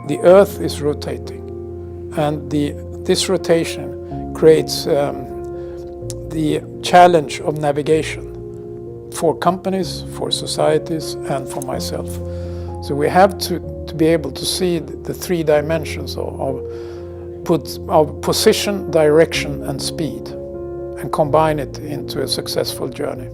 the Earth is rotating, and this rotation creates the challenge of navigation for companies, for societies, and for myself. So we have to be able to see the three dimensions of position, direction, and speed, and combine it into a successful journey.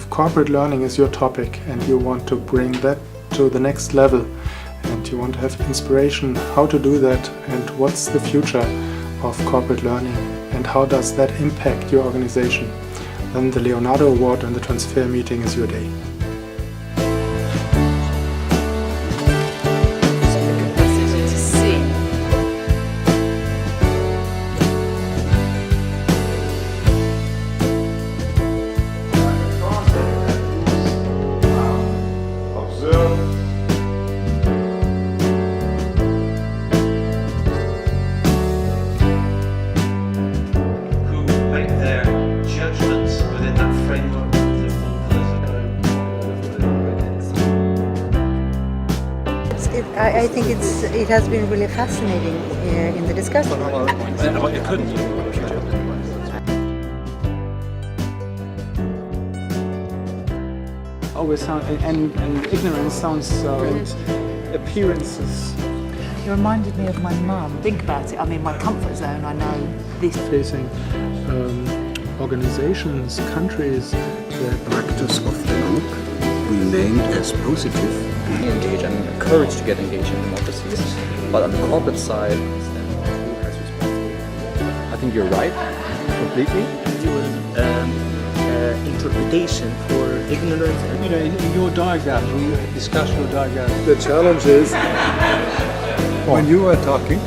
Corporate learning is your topic and you want to bring that to the next level and you want to have inspiration how to do that and what's the future of corporate learning and how does that impact your organization, then the Leonardo Award and the transfer meeting is your day. I think it has been really fascinating in the discussion. It couldn't. Always sound and ignorance sounds appearances. It reminded me of my mum. Think about it. I mean, my comfort zone. I know this. Facing organizations, countries, the practice of the group we named as positive. Engage and encouraged to get engaged in democracies. But on the corporate side, I think you're right, completely. Do an interpretation for ignorance. You know, in your diagram, we discuss your diagram. The challenge is when you are talking,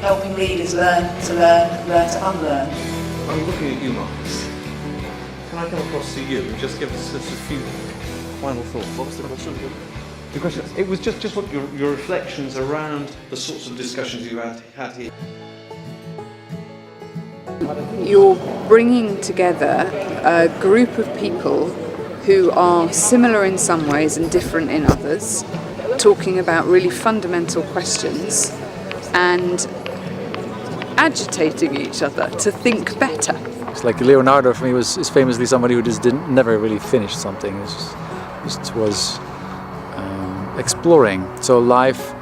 helping leaders learn to unlearn. I'm looking at you, Markus. Can I come across to you and just give us a few final thoughts? What was the question? The question, it was just what your reflections around the sorts of discussions you had here. You're bringing together a group of people who are similar in some ways and different in others, talking about really fundamental questions and agitating each other to think better. It's like Leonardo for me is famously somebody who just never really finish something. It just was exploring. So life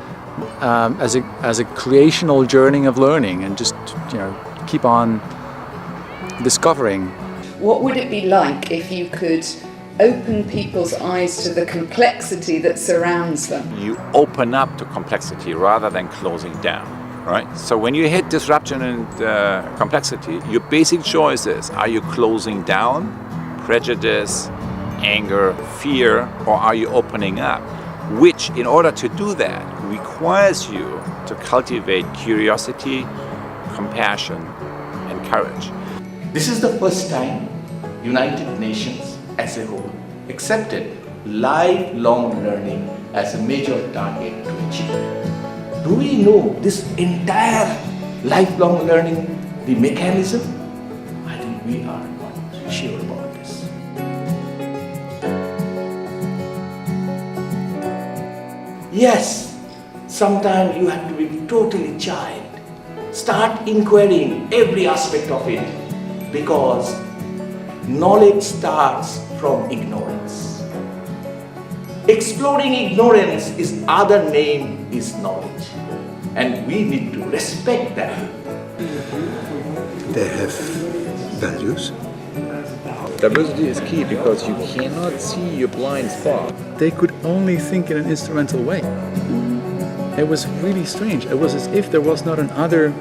as a creational journey of learning and just keep on discovering. What would it be like if you could open people's eyes to the complexity that surrounds them? You open up to complexity rather than closing down, right? So when you hit disruption and complexity, your basic choice is, are you closing down, prejudice, anger, fear, or are you opening up? Which, in order to do that, requires you to cultivate curiosity, compassion, and courage. This is the first time United Nations as a whole accepted lifelong learning as a major target to achieve. Do we know this entire lifelong learning, the mechanism? I think we are not sure about this. Yes, sometimes you have to be totally child. Start inquiring every aspect of it because knowledge starts from ignorance. Exploring ignorance is other name is knowledge, and we need to respect that. They have values. Diversity is key because you cannot see your blind spot. They could only think in an instrumental way. It was really strange. It was as if there was not another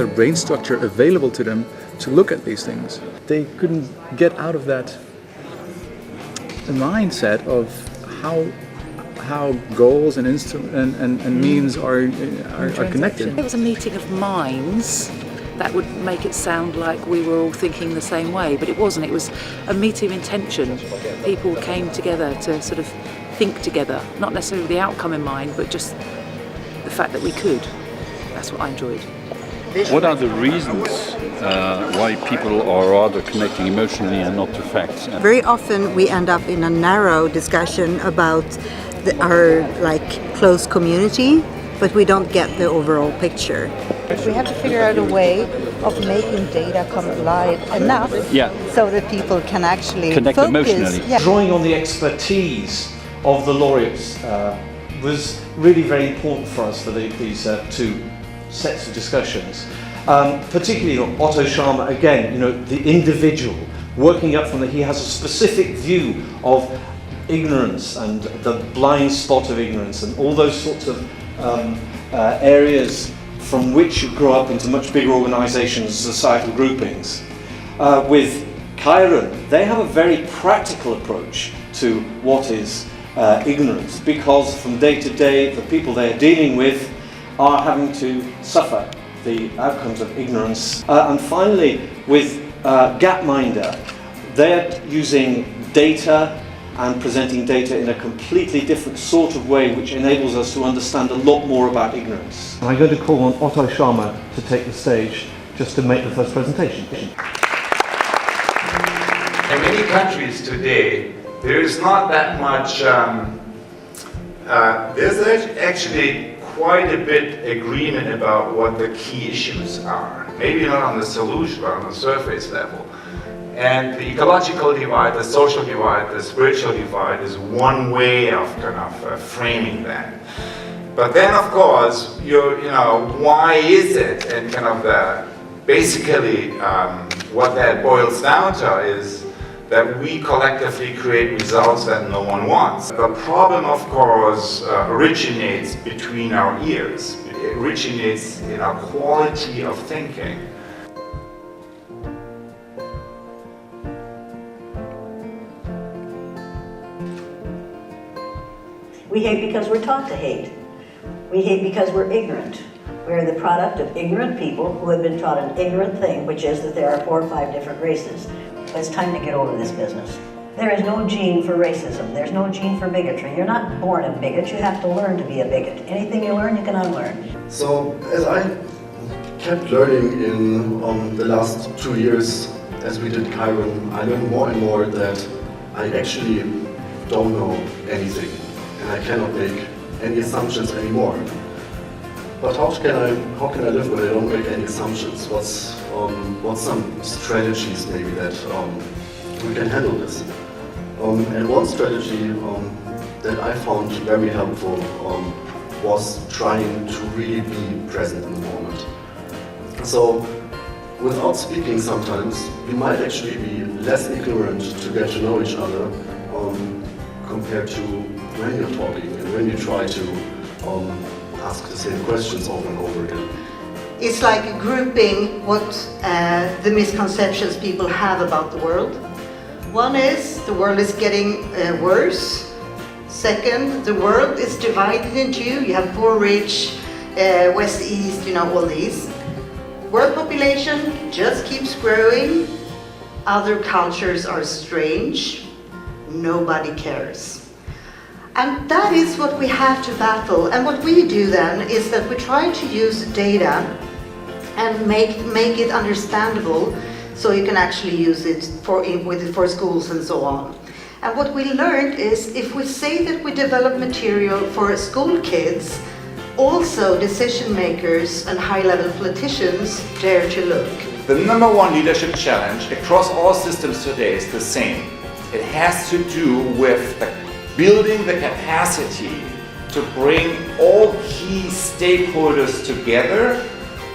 brain structure available to them to look at these things. They couldn't get out of that mindset of how goals and means are connected. It was a meeting of minds. That would make it sound like we were all thinking the same way, but it wasn't. It was a meeting of intention. People came together to sort of think together, not necessarily the outcome in mind, but just the fact that we could. That's what I enjoyed. What are the reasons why people are rather connecting emotionally and not to facts? Very often we end up in a narrow discussion about our close community, but we don't get the overall picture. We have to figure out a way of making data come alive enough so that people can actually connect focus. Emotionally. Yeah. Drawing on the expertise of the laureates was really very important for us for these two sets of discussions. Particularly Otto Scharmer, again, the individual, working up from he has a specific view of ignorance and the blind spot of ignorance and all those sorts of areas from which you grow up into much bigger organizations, societal groupings. With Kiron, they have a very practical approach to what is ignorance, because from day to day the people they're dealing with are having to suffer the outcomes of ignorance. And finally, with Gapminder, they're using data and presenting data in a completely different sort of way, which enables us to understand a lot more about ignorance. I'm going to call on Otto Scharmer to take the stage just to make the first presentation. In many countries today, there is not that much, there's actually quite a bit agreement about what the key issues are. Maybe not on the solution, but on the surface level. And the ecological divide, the social divide, the spiritual divide is one way of kind of framing that. But then, of course, why is it? And kind of basically what that boils down to is that we collectively create results that no one wants. The problem, of course, originates between our ears. It originates in our quality of thinking. We hate because we're taught to hate. We hate because we're ignorant. We're the product of ignorant people who have been taught an ignorant thing, which is that there are 4 or 5 different races. But it's time to get over this business. There is no gene for racism. There's no gene for bigotry. You're not born a bigot. You have to learn to be a bigot. Anything you learn, you can unlearn. So, as I kept learning in the last 2 years, as we did Kiron, I learned more and more that I actually don't know anything. And I cannot make any assumptions anymore. But how can I live when I don't make any assumptions? What's some strategies maybe that we can handle this? And one strategy that I found very helpful was trying to really be present in the moment. So, without speaking sometimes, we might actually be less ignorant to get to know each other compared to when you're talking and when you try to ask the same questions over and over again. It's like grouping what the misconceptions people have about the world. One is the world is getting worse. Second, the world is divided into you have poor, rich, west, east, all these. World population just keeps growing. Other cultures are strange. Nobody cares. And that is what we have to battle. And what we do then is that we try to use data and make it understandable so you can actually use it for schools and so on. And what we learned is if we say that we develop material for school kids, also decision makers and high-level politicians dare to look. The number one leadership challenge across all systems today is the same. It has to do with building the capacity to bring all key stakeholders together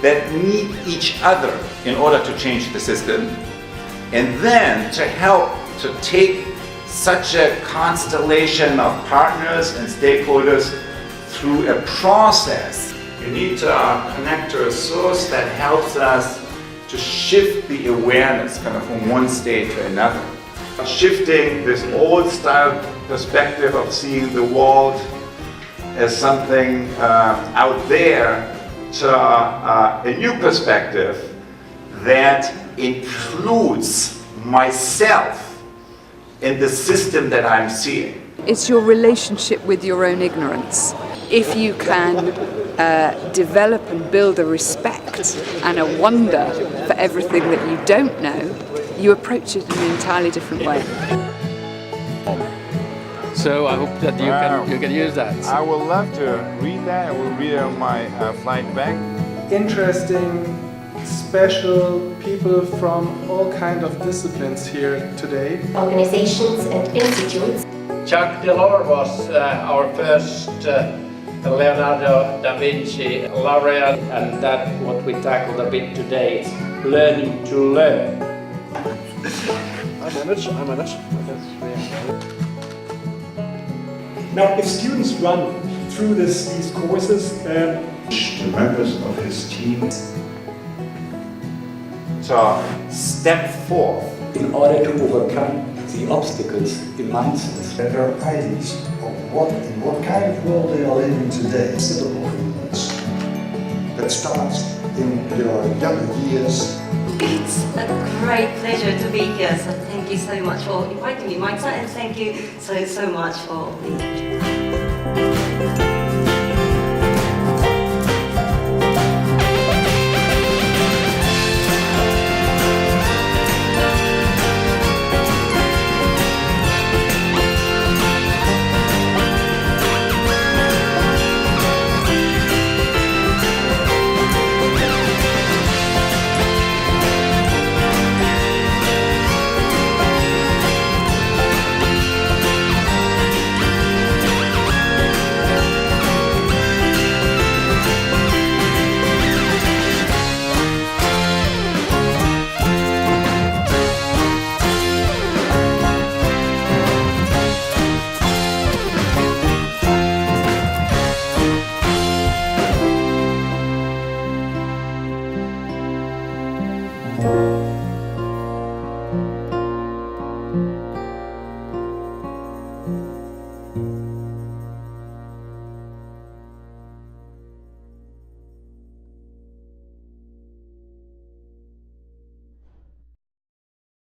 that need each other in order to change the system, and then to help to take such a constellation of partners and stakeholders through a process. You need to connect to a source that helps us to shift the awareness kind of from one state to another. Shifting this old style perspective of seeing the world as something out there to a new perspective that includes myself in the system that I'm seeing. It's your relationship with your own ignorance. If you can develop and build a respect and a wonder for everything that you don't know, you approach it in an entirely different way. So I hope that you can use that. I would love to read that. I will read it on my flight back. Interesting, special people from all kinds of disciplines here today. Organizations and institutes. Jacques Delors was our first Leonardo da Vinci laureate, and that's what we tackled a bit today, is learning to learn. I manage. Now, if students run through these courses, the members of his team to step forth in order to overcome the obstacles in mindsets. Better ideas of in what kind of world they are living today. Set of movements that starts in your younger years. It's a great pleasure to be here, so thank you so much for inviting me, Mike, and thank you so much for the